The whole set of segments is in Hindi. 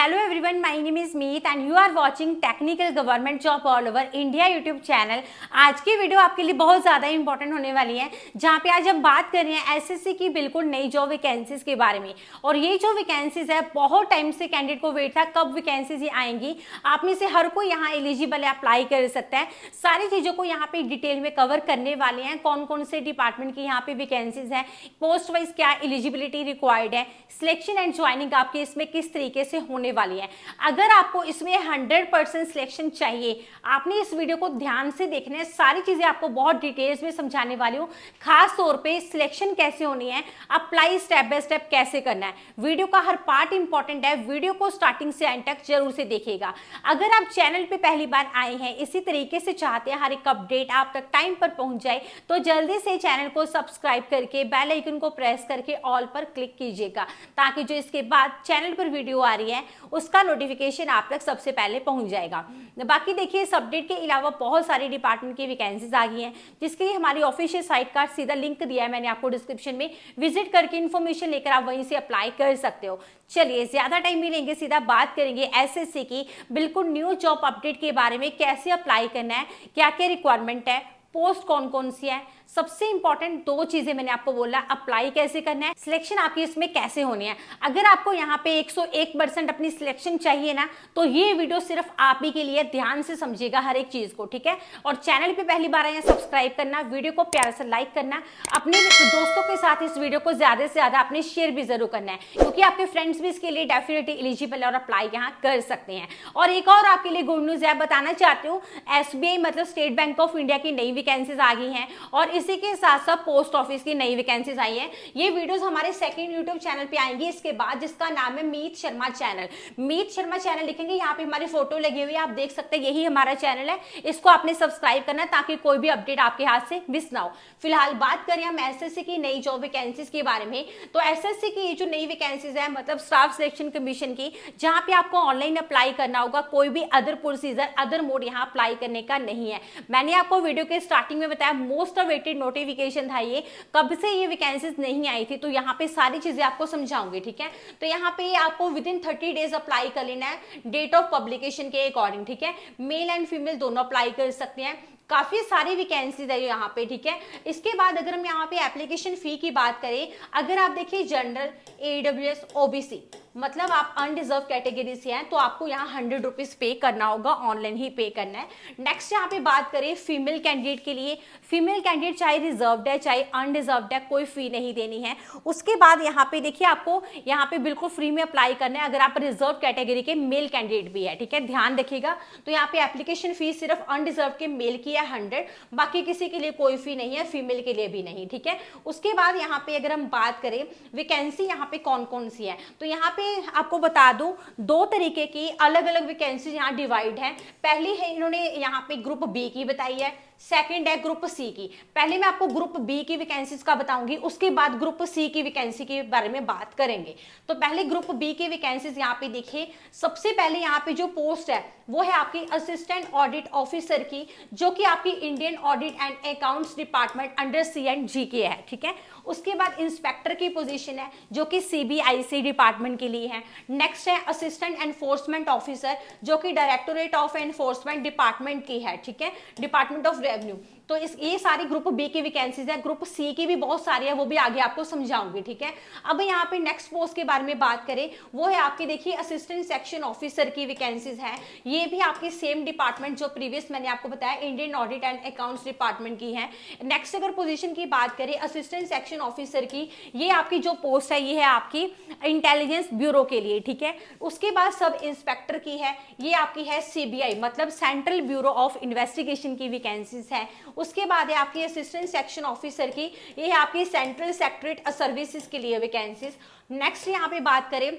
Hello everyone, my name is Meet and you are watching Technical Government Job All Over India YouTube channel. आज की वीडियो आपके लिए बहुत ज़्यादा इंपॉर्टेंट होने वाली है, जहाँ पे आज हम बात कर रहे हैं एसएससी की बिल्कुल नई जॉब वैकेंसीज के बारे में। और ये जो वैकेंसीज है बहुत टाइम से कैंडिडेट को वेट था कब वैकेंसीज आएंगी। आप में से हर कोई यहाँ एलिजिबल है, अप्लाई कर सकता है। सारी चीज़ों को यहाँ पे डिटेल में कवर करने वाले हैं, कौन कौन से डिपार्टमेंट की यहाँ पे वैकेंसीज है, पोस्ट वाइज क्या एलिजिबिलिटी रिक्वायर्ड है, सिलेक्शन एंड ज्वाइनिंग आपकी इसमें किस तरीके से होने वाली है। अगर आपको इसमें 100% सिलेक्शन चाहिए, आपने इस वीडियो को ध्यान से देखना है। सारी चीजें आपको बहुत डिटेल्स में समझाने वाली हूँ, खास तौर पे सिलेक्शन कैसे होनी है, अप्लाई स्टेप बाय स्टेप कैसे करना है। वीडियो का हर पार्ट इंपॉर्टेंट है, वीडियो को स्टार्टिंग से एंड तक जरूर से देखिएगा। अगर आप चैनल पे पहली बार आए हैं, इसी तरीके से चाहते हैं हर एक अपडेट आप तक टाइम पर पहुंच जाए, तो जल्दी से चैनल को सब्सक्राइब करके बेल आइकन को प्रेस करके ऑल पर क्लिक कीजिएगा, ताकि जो इसके बाद चैनल पर वीडियो आ रही है उसका नोटिफिकेशन आप तक सबसे पहले पहुंच जाएगा। बाकी देखिए, इस अपडेट के अलावा बहुत सारी डिपार्टमेंट की वैकेंसीज आ गई हैं, जिसके लिए हमारी ऑफिशियल साइट का सीधा लिंक दिया है मैंने आपको डिस्क्रिप्शन में। विजिट करके इन्फॉर्मेशन लेकर आप वहीं से अप्लाई कर सकते हो। चलिए, ज्यादा टाइम नहीं लेंगे, सीधा बात करेंगे एसएससी की बिल्कुल न्यू जॉब अपडेट के बारे में। कैसे अप्लाई करना है, क्या क्या रिक्वायरमेंट है, पोस्ट कौन कौन सी है। सबसे इंपॉर्टेंट दो चीजें मैंने आपको बोला, अप्लाई कैसे करना है, सिलेक्शन आपकी इसमें कैसे होनी है। अगर आपको यहाँ पे 101% अपनी सिलेक्शन चाहिए ना, तो ये वीडियो सिर्फ आप ही के लिए, ध्यान से समझिएगा हर एक चीज को, ठीक है। और चैनल पे पहली बार आए हैं, सब्सक्राइब करना, वीडियो को प्यार से लाइक करना, अपने दोस्तों के साथ इस वीडियो को ज्यादा से ज्यादा अपने शेयर भी जरूर करना है, क्योंकि आपके फ्रेंड्स भी इसके लिए डेफिनेटली एलिजिबल और अप्लाई यहाँ कर सकते हैं। और एक और आपके लिए गुड न्यूज है, बताना चाहती हूँ, एसबीआई मतलब स्टेट बैंक ऑफ इंडिया की नई वैकेंसीज आ गई हैं, और इसी के साथ साथ पोस्ट ऑफिस की नई वैकेंसीज आई है। ये वीडियोस हमारे सेकंड यूट्यूब चैनल पे आएंगी इसके बाद, जिसका नाम है मीत शर्मा चैनल। मीत शर्मा चैनल लिखेंगे, यहाँ पे हमारी फोटो लगी हुई है, आप देख सकते हैं, यही हमारा चैनल है। इसको आपने सब्सक्राइब करना, ताकि कोई भी अपडेट आपके हाथ से मिस ना हो। फिलहाल बात करें हम एसएससी की नई जॉब वैकेंसीज के बारे में, तो एसएससी की ये जो नई वैकेंसीज है, मतलब स्टाफ सिलेक्शन कमीशन की, जहां पे आपको ऑनलाइन अप्लाई करना होगा, कोई भी अदर प्रोसीजर, अदर मोड यहाँ अप्लाई करने का नहीं है। मैंने आपको वीडियो के स्टार्टिंग में बताया, मोस्ट अवेटेड नोटिफिकेशन था ये, कब से ये वैकेंसीज नहीं आई थी, तो यहाँ पे सारी चीजें आपको समझाऊंगी, ठीक है। तो यहाँ पे आपको विद इन 30 डेज अप्लाई कर लेना है, डेट ऑफ पब्लिकेशन के अकॉर्डिंग, ठीक है। मेल एंड फीमेल दोनों अप्लाई कर सकते हैं। काफी सारी वैकेंसीज है यहाँ पे, ठीक है। इसके बाद अगर हम यहाँ पे एप्लीकेशन फी की बात करें, अगर आप देखिए जनरल, AWS, OBC मतलब आप अनडिजर्व कैटेगरी से हैं, तो आपको यहाँ 100 रुपीज पे करना होगा, ऑनलाइन ही पे करना है। नेक्स्ट यहाँ पे बात करें फीमेल कैंडिडेट के लिए, फीमेल कैंडिडेट चाहे रिजर्व्ड है चाहे अनडिजर्व्ड है, कोई फी नहीं देनी है। उसके बाद यहाँ पे देखिए, आपको यहाँ पे बिल्कुल फ्री में अप्लाई करना है, अगर आप रिजर्व कैटेगरी के मेल कैंडिडेट भी है, ठीक है, ध्यान रखिएगा। तो यहाँ पे एप्लीकेशन फीस सिर्फ अनडिजर्व के मेल की है 100, बाकी किसी के लिए कोई फी नहीं है, फीमेल के लिए भी नहीं, ठीक है। उसके बाद यहाँ पे अगर हम बात करें वैकेंसी यहाँ पे कौन कौन सी है, तो यहाँ पे आपको बता दूं, दो तरीके की अलग अलग वैकेंसी यहाँ डिवाइड है। पहली है, इन्होंने यहाँ पे ग्रुप बी की बताई है, सेकंड है ग्रुप सी की। पहले मैं आपको ग्रुप बी की वैकेंसीज का बताऊंगी, उसके बाद ग्रुप सी की वैकेंसी के बारे में बात करेंगे। तो पहले ग्रुप बी की वैकेंसीज यहाँ पे देखिए। सबसे पहले यहाँ पे जो पोस्ट है वो है आपकी असिस्टेंट ऑडिट ऑफिसर की, जो कि आपकी Indian audit and accounts department under CNG के है, ठीक है। उसके बाद इंस्पेक्टर की पोजीशन है, जो कि CBIC डिपार्टमेंट के लिए है। नेक्स्ट है असिस्टेंट एनफोर्समेंट ऑफिसर, जो कि डायरेक्टोरेट ऑफ एनफोर्समेंट डिपार्टमेंट की है, ठीक है, डिपार्टमेंट ऑफ रेवेन्यू। तो ये सारी ग्रुप बी की वैकेंसीज है। ग्रुप सी की भी बहुत सारी है, वो भी आगे आपको समझाऊंगी, ठीक है। अब यहाँ पे नेक्स्ट पोस्ट के बारे में बात करें, वो है आपकी देखिए असिस्टेंट सेक्शन ऑफिसर की वैकेंसीज है। ये भी आपके सेम डिपार्टमेंट जो प्रीवियस मैंने आपको बताया, Indian audit and accounts department की है। नेक्स्ट अगर पोजीशन की बात करें असिस्टेंट सेक्शन ऑफिसर की, ये आपकी जो पोस्ट है ये है आपकी इंटेलिजेंस ब्यूरो के लिए, ठीक है। उसके बाद सब इंस्पेक्टर की है, ये आपकी है CBI मतलब सेंट्रल ब्यूरो ऑफ इन्वेस्टिगेशन की वैकेंसीज है। उसके बाद है आपकी असिस्टेंट सेक्शन ऑफिसर की, ये है आपकी सेंट्रल सेक्रेटरीट सर्विसेज के लिए वैकेंसीज। नेक्स्ट यहाँ पे बात करें,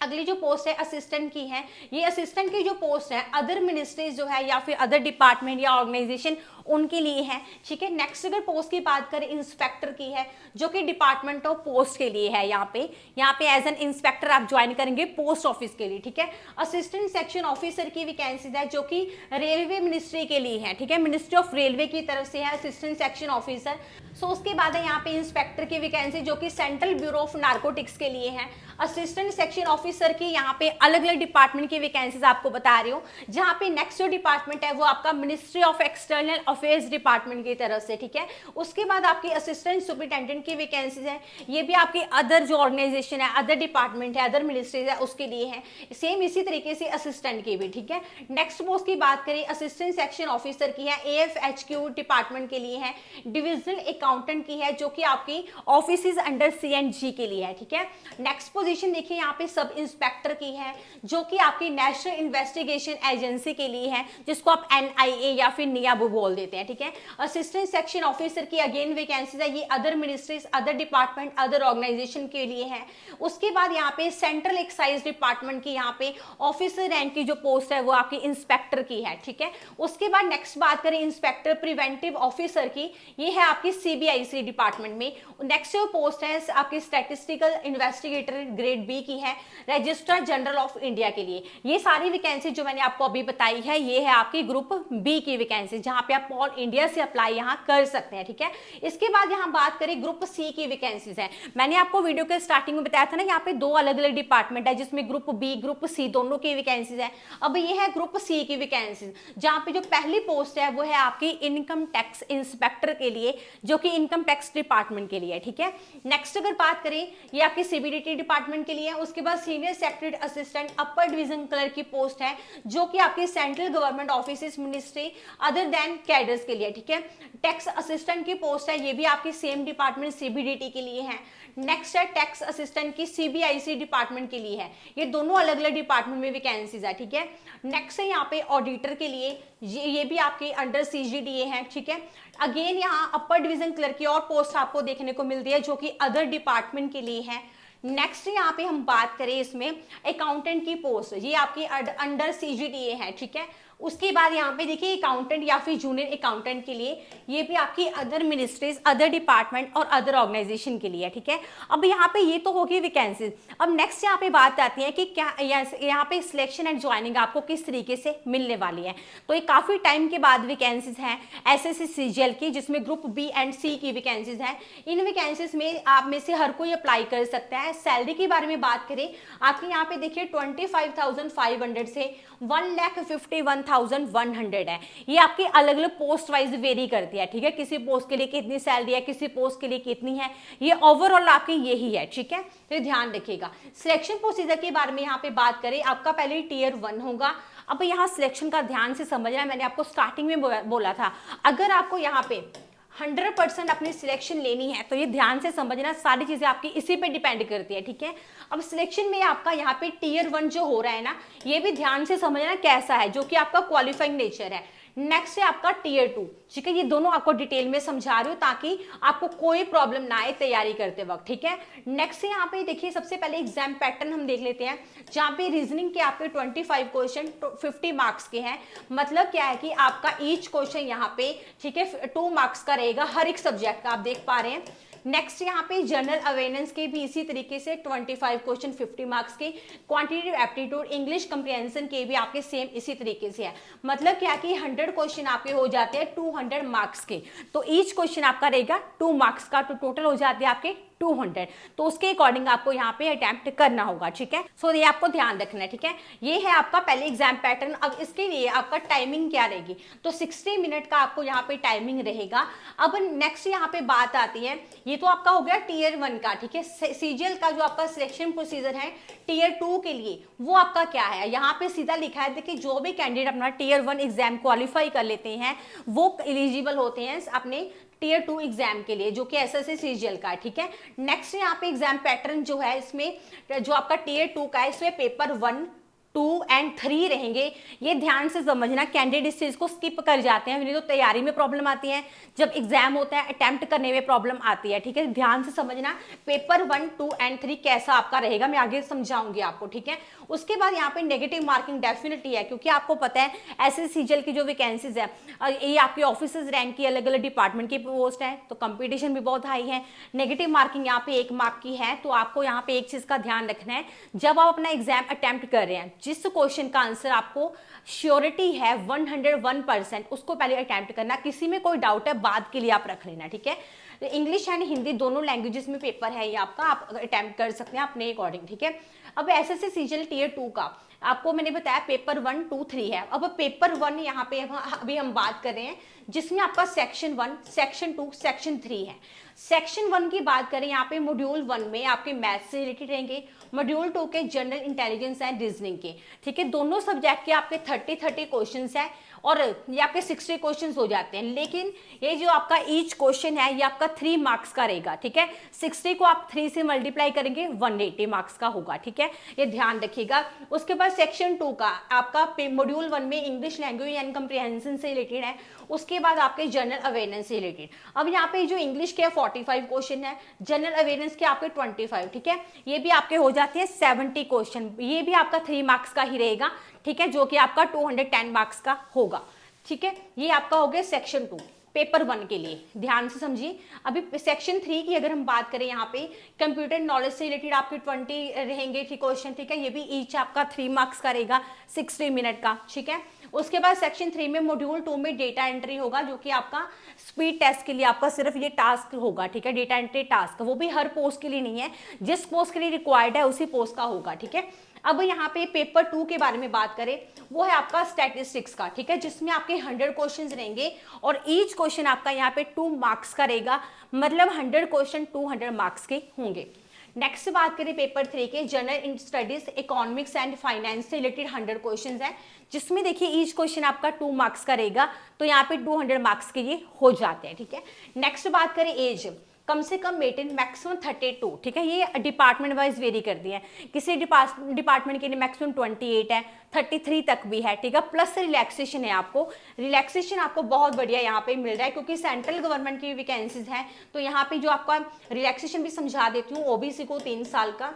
अगली जो पोस्ट है असिस्टेंट की है, ये असिस्टेंट की जो पोस्ट है अदर मिनिस्ट्रीज जो है या फिर अदर डिपार्टमेंट या ऑर्गेनाइजेशन उनके लिए है, ठीक है। नेक्स्ट अगर पोस्ट की बात करें इंस्पेक्टर की है, जो कि डिपार्टमेंट ऑफ पोस्ट के लिए है। यहाँ पे एज एन इंस्पेक्टर आप ज्वाइन करेंगे पोस्ट ऑफिस के लिए, ठीक है। असिस्टेंट सेक्शन ऑफिसर की वैकेंसीज है, जो कि रेलवे मिनिस्ट्री के लिए है, ठीक है, मिनिस्ट्री ऑफ रेलवे की तरफ से है असिस्टेंट सेक्शन ऑफिसर। सो उसके बाद है यहाँ पे इंस्पेक्टर की वैकेंसी, जो कि सेंट्रल ब्यूरो ऑफ नार्कोटिक्स के लिए है। असिस्टेंट सेक्शन ऑफिसर ऑफिसर की यहाँ पे अलग अलग डिपार्टमेंट की वैकेंसीज आपको बता रही हूँ। जहाँ पे नेक्स्ट जो डिपार्टमेंट है वो आपका ministry of external affairs department की तरफ से, ठीक है। उसके बाद आपकी असिस्टेंट सुपरिटेंडेंट की वैकेंसीज है, ये भी आपकी अदर जो ऑर्गेनाइजेशन है, अदर डिपार्टमेंट है, अदर मिनिस्ट्रीज है उसके लिए है। सेम इसी तरीके से असिस्टेंट की भी, ठीक है। नेक्स्ट पोस्ट की बात करें असिस्टेंट सेक्शन ऑफिसर की है, AFHQ डिपार्टमेंट के लिए है। डिविजनल अकाउंटेंट की है जो कि आपकी ऑफिस अंडर CNG के लिए है, ठीक है। नेक्स्ट पोजीशन देखिए यहाँ पे सब इंस्पेक्टर की है जो कि आपकी नेशनल इन्वेस्टिगेशन एजेंसी के लिए है, जिसको आप NIA या फिर नियाबू बोल देते हैं, ठीक है। असिस्टेंट सेक्शन ऑफिसर की अगेन वैकेंसीज है, ये other ministries, other department, other organization के लिए है। उसके बाद यहाँ पे सेंट्रल एक्साइज डिपार्टमेंट की यहाँ पे ऑफिसर रैंक की जो पोस्ट है वो आपकी इंस्पेक्टर की है, ठीक है। उसके बाद नेक्स्ट बात करें इंस्पेक्टर प्रिवेंटिव ऑफिसर की, ये है आपकी CBIC डिपार्टमेंट में। नेक्स्ट जो पोस्ट है आपकी स्टैटिस्टिकल इन्वेस्टिगेटर ग्रेड B की है, रजिस्ट्रार जनरल ऑफ इंडिया के लिए। ये सारी वैकेंसी जो मैंने आपको अभी बताई है ये है आपकी ग्रुप B की वैकेंसी, जहां पे आप ऑल इंडिया से अप्लाई यहां कर सकते हैं, ठीक है। इसके बाद यहां बात करें ग्रुप C की वैकेंसीज है। मैंने आपको वीडियो के स्टार्टिंग में बताया था ना, यहाँ पे दो अलग अलग डिपार्टमेंट है जिसमें ग्रुप B ग्रुप C दोनों की वैकेंसीज है। अब ये है ग्रुप C की वैकेंसीज, जहां पे जो पहली पोस्ट है वो है आपकी इनकम टैक्स इंस्पेक्टर के लिए, जो कि इनकम टैक्स डिपार्टमेंट के लिए, ठीक है। नेक्स्ट अगर बात करें ये आपकी CBDT डिपार्टमेंट के लिए है। उसके बाद senior secretary assistant upper division clerk की पोस्ट है जो कि आपकी central government office ministry other than cadres के लिए, ठीक है। टैक्स असिस्टेंट की पोस्ट है, ये भी आपकी सेम डिपार्टमेंट CBDT के लिए है। नेक्स्ट है टैक्स असिस्टेंट की CBIC डिपार्टमेंट के लिए है, ये दोनों अलग अलग डिपार्टमेंट में वैकेंसीज है, ठीक है। नेक्स्ट है यहाँ पे ऑडिटर के लिए, ये भी आपके अंडर CGDA है, ठीक है। अगेन यहाँ अपर डिवीजन क्लर्क की और पोस्ट आपको देखने को मिलती है जो कि अदर डिपार्टमेंट के लिए है। नेक्स्ट यहाँ पे हम बात करें इसमें अकाउंटेंट की पोस्ट, ये आपकी अंडर CGDA है, ठीक है। उसके बाद यहाँ पे देखिए अकाउंटेंट या फिर जूनियर अकाउंटेंट के लिए, ये भी आपकी अदर मिनिस्ट्रीज, अदर डिपार्टमेंट और अदर ऑर्गेनाइजेशन के लिए, ठीक है। अब यहाँ पे ये तो होगी वैकेंसीज। अब नेक्स्ट यहाँ पे बात आती है कि क्या यहाँ पे सिलेक्शन एंड ज्वाइनिंग आपको किस तरीके से मिलने वाली है। तो ये काफी टाइम के बाद वैकेंसीज हैं SSC CGL की, जिसमें ग्रुप B एंड C की वैकेंसीज हैं। इन वैकेंसीज में आप में से हर कोई अप्लाई कर सकता है। सैलरी के बारे में बात करें आपके यहाँ पे देखिए 25,500 से 1,51,100 है। ये आपकी अलग अलग पोस्ट वाइज वेरी करती है, ठीक है। किसी पोस्ट के लिए कितनी सैलरी है, किसी पोस्ट के लिए कितनी है, ये ओवरऑल आपकी यही है, ठीक है। तो ध्यान रखिएगा। सिलेक्शन प्रोसीजर के बारे में यहाँ पे बात करें, आपका पहले टियर 1 होगा। अब यहाँ सिलेक्शन का ध्यान से समझना, मैंने आपको स्टार्टिंग में बोला था अगर आपको यहाँ पे 100% अपनी सिलेक्शन लेनी है तो ये ध्यान से समझना, सारी चीजें आपकी इसी पे डिपेंड करती है, ठीक है। अब सिलेक्शन में आपका यहाँ पे टियर 1 जो हो रहा है ना, ये भी ध्यान से समझना कैसा है, जो कि आपका क्वालिफाइंग नेचर है। नेक्स्ट है आपका टियर 2, ठीक है। ये दोनों आपको डिटेल में समझा रही हूँ ताकि आपको कोई प्रॉब्लम ना आए तैयारी करते वक्त, ठीक है। नेक्स्ट यहाँ पे देखिए सबसे पहले एग्जाम पैटर्न हम देख लेते हैं, जहाँ पे रीजनिंग के आपके 25 क्वेश्चन 50 मार्क्स के हैं। मतलब क्या है कि आपका ईच क्वेश्चन यहाँ पे, ठीक है, 2 मार्क्स का रहेगा हर एक सब्जेक्ट का, आप देख पा रहे हैं। नेक्स्ट यहाँ पे जनरल अवेयरनेस के भी इसी तरीके से 25 क्वेश्चन 50 मार्क्स के, क्वांटिटेटिव एप्टीट्यूड इंग्लिश कंप्रिहेंशन के भी आपके सेम इसी तरीके से है। मतलब क्या कि 100 क्वेश्चन आपके हो जाते हैं 200 मार्क्स के, तो ईच क्वेश्चन आपका रहेगा 2 मार्क्स का, तो टोटल हो जाते हैं आपके 200। तो उसके अकॉर्डिंग आपको यहाँ पे अटेम्प्ट करना होगा, ठीक है। सो ये आपको ध्यान रखना है, ठीक है। ये है आपका पहले एग्जाम पैटर्न। अब इसके लिए आपका टाइमिंग क्या रहेगी, तो 60 मिनट का आपको यहाँ पे टाइमिंग रहेगा। अब नेक्स्ट यहाँ पे बात आती है, ये तो आपका हो गया टियर 1 का, ठीक है। CGL का जो आपका सिलेक्शन प्रोसीजर है टियर 2 के लिए, वो आपका क्या है, यहाँ पे सीधा लिखा है देखिए जो भी कैंडिडेट अपना टियर 1 एग्जाम क्वालिफाई कर लेते हैं वो एलिजिबल होते हैं अपने टियर 2 एग्जाम के लिए, जो कि SSC CGL का है, ठीक है। नेक्स्ट यहाँ पे एग्जाम पैटर्न जो है, इसमें जो आपका टियर 2 का है, इसमें पेपर 1, 2 एंड 3 रहेंगे। ये ध्यान से समझना, कैंडिडेट इस चीज को स्किप कर जाते हैं, नहीं तो तैयारी में प्रॉब्लम आती है, जब एग्जाम होता है अटेम्प्ट करने में प्रॉब्लम आती है, ठीक है। ध्यान से समझना पेपर 1, 2 एंड 3 कैसा आपका रहेगा, मैं आगे समझाऊंगी आपको, ठीक है। उसके बाद यहाँ पे नेगेटिव मार्किंग डेफिनेटली है, क्योंकि आपको पता है SSC CGL की जो वैकेंसीज है, ये आपकी ऑफिसर्स रैंक की अलग अलग डिपार्टमेंट की पोस्ट है, तो कंपटीशन भी बहुत हाई है। नेगेटिव मार्किंग यहाँ पे 1 मार्क की है, तो आपको यहाँ पे एक चीज का ध्यान रखना है, जब आप अपना एग्जाम अटेम्प्ट कर रहे हैं, जिस क्वेश्चन का आंसर आपको श्योरिटी है 101%, उसको पहले अटेम्प्ट करना। किसी में कोई डाउट है बाद के लिए आप रख लेना, ठीक है। इंग्लिश एंड हिंदी दोनों लैंग्वेजेस में पेपर है ये आपका, आप अटेम्प्ट कर सकते हैं अपने अकॉर्डिंग, ठीक है। अब एसएससी सीजीएल टियर 2 का आपको मैंने बताया पेपर 1, 2, 3 है। अब पेपर 1 यहाँ पे अभी हम बात कर रहे हैं, जिसमें आपका सेक्शन 1, सेक्शन 2, सेक्शन 3 है। सेक्शन 1 की बात करें, यहाँ पे मॉड्यूल 1 में आपके मैथ्स से रिलेटेड रहेंगे, मॉड्यूल 2 के जनरल इंटेलिजेंस एंड रीजनिंग के, ठीक है। दोनों सब्जेक्ट के आपके 30 क्वेश्चन है और ये आपके 60 क्वेश्चन हो जाते हैं। लेकिन ये जो आपका ईच क्वेश्चन है ये आपका 3 मार्क्स का रहेगा, ठीक है। 60 को आप 3 से मल्टीप्लाई करेंगे 180 मार्क्स का होगा, ठीक है, ये ध्यान रखिएगा। उसके बाद सेक्शन 2 का आपका मॉड्यूल 1 में इंग्लिश लैंग्वेज एंड कंप्रीहेंशन से रिलेटेड है, उसके बाद आपके जनरल अवेयरनेस से रिलेटेड। अब यहाँ पे जो इंग्लिश के 45 क्वेश्चन है, जनरल अवेयरनेस के आपके 25, ठीक है, ये भी आपके हो जाते हैं 70 क्वेश्चन, ये भी आपका 3 मार्क्स का ही रहेगा, ठीक है, जो कि आपका 210 मार्क्स का होगा, ठीक है। ये आपका हो गया सेक्शन 2 पेपर 1 के लिए, ध्यान से समझिए। अभी सेक्शन 3 की अगर हम बात करें, यहाँ पे कंप्यूटर नॉलेज से रिलेटेड आपके 20 रहेंगे क्वेश्चन, ठीक है, ये भी ईच आपका 3 मार्क्स का रहेगा 60 मिनट का, ठीक है। उसके बाद सेक्शन 3 में मॉड्यूल 2 में डेटा एंट्री होगा, जो कि आपका स्पीड टेस्ट के लिए आपका सिर्फ ये टास्क होगा, ठीक है, डेटा एंट्री टास्क, वो भी हर पोस्ट के लिए नहीं है, जिस पोस्ट के लिए रिक्वायर्ड है उसी पोस्ट का होगा, ठीक है। अब यहाँ पे पेपर 2 के बारे में बात करें, वो है आपका स्टैटिस्टिक्स का, ठीक है, जिसमें आपके 100 क्वेश्चन रहेंगे और ईच क्वेश्चन आपका यहाँ पे 2 मार्क्स का रहेगा, मतलब 100 क्वेश्चन 200 मार्क्स के होंगे। नेक्स्ट बात करें पेपर 3 के general studies economics and finance से रिलेटेड 100 क्वेश्चन है, जिसमें देखिए ईच क्वेश्चन आपका 2 मार्क्स का रहेगा, तो यहाँ पे 200 मार्क्स के ये हो जाते हैं, ठीक है। नेक्स्ट बात करें एज, कम से कम 18, मैक्सिमम 32, ठीक है, ये डिपार्टमेंट वाइज वेरी कर दिया है, किसी डिपार्टमेंट के लिए मैक्सिमम 28 है, 33 तक भी है, ठीक है, प्लस रिलैक्सेशन है आपको, रिलैक्सेशन आपको बहुत बढ़िया यहाँ पे मिल रहा है, क्योंकि सेंट्रल गवर्नमेंट की वैकेंसीज हैं, तो यहाँ पे जो आपका रिलैक्सेशन भी समझा देती हूँ, ओबीसी को 3 साल का,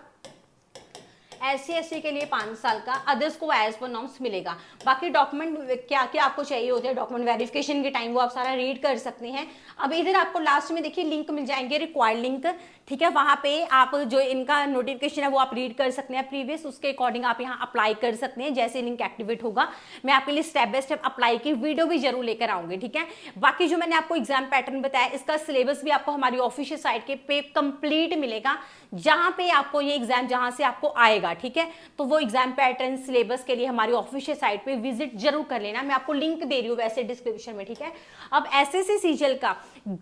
SC/ST के लिए 5 साल का, अदर्स को एज पर नॉर्म्स मिलेगा। बाकी डॉक्यूमेंट क्या क्या आपको चाहिए होते हैं डॉक्यूमेंट वेरिफिकेशन के टाइम, वो आप सारा रीड कर सकते हैं। अब इधर आपको लास्ट में देखिए लिंक मिल जाएंगे, रिक्वायर्ड लिंक, ठीक है, वहाँ पे आप जो इनका नोटिफिकेशन है वो आप रीड कर सकते हैं प्रीवियस, उसके अकॉर्डिंग आप यहाँ अप्लाई कर सकते हैं। जैसे लिंक एक्टिवेट होगा मैं आपके लिए स्टेप बाय स्टेप अप्लाई की वीडियो भी जरूर लेकर आऊंगी, ठीक है। बाकी जो मैंने आपको एग्जाम पैटर्न बताया, इसका सिलेबस भी आपको हमारी ऑफिशियल साइट के पे कंप्लीट मिलेगा, जहां पे आपको ये एग्जाम जहां से आपको आएगा, ठीक है। तो वो एग्जाम पैटर्न सिलेबस के लिए हमारी ऑफिशियल साइट पे विजिट जरूर कर लेना, मैं आपको लिंक दे रही हूँ वैसे डिस्क्रिप्शन में, ठीक है। अब एसएससी सीजीएल का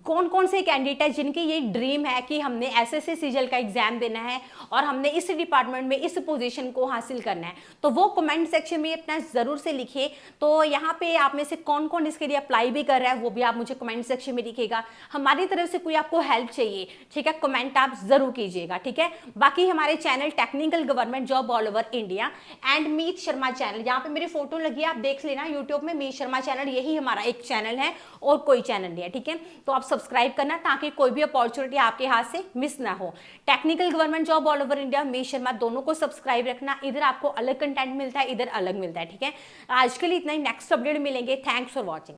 कौन कौन से कैंडिडेट है जिनकी ये ड्रीम है कि हमने एसएससी सीजीएल का एग्जाम देना है और हमने इस डिपार्टमेंट में इस पोजीशन को हासिल करना है, तो वो कमेंट सेक्शन में अपना जरूर से लिखिए। तो यहाँ पे आप में से कौन कौन इसके लिए अप्लाई भी कर रहा है वो भी आप मुझे कमेंट सेक्शन में लिखिएगा। हमारी तरफ से कोई आपको हेल्प चाहिए, ठीक है, कमेंट आप जरूर कीजिएगा, ठीक है। बाकी हमारे channel technical government job all over India and Meet Sharma channel, यहाँ पे मेरी फोटो लगी है, आप देख लेना यूट्यूब में, मीत शर्मा चैनल, यही हमारा एक चैनल है और कोई चैनल नहीं है, ठीक है। तो आप सब्सक्राइब करना ताकि कोई भी अपॉर्चुनिटी आपके हाथ से मिस ना हो। Technical government job all over India, Meet Sharma, दोनों को सब्सक्राइब रखना, इधर आपको अलग कंटेंट मिलता है, इधर अलग मिलता है, ठीक है। आज के लिए इतना ही, नेक्स्ट अपडेट मिलेंगे। Thanks for watching.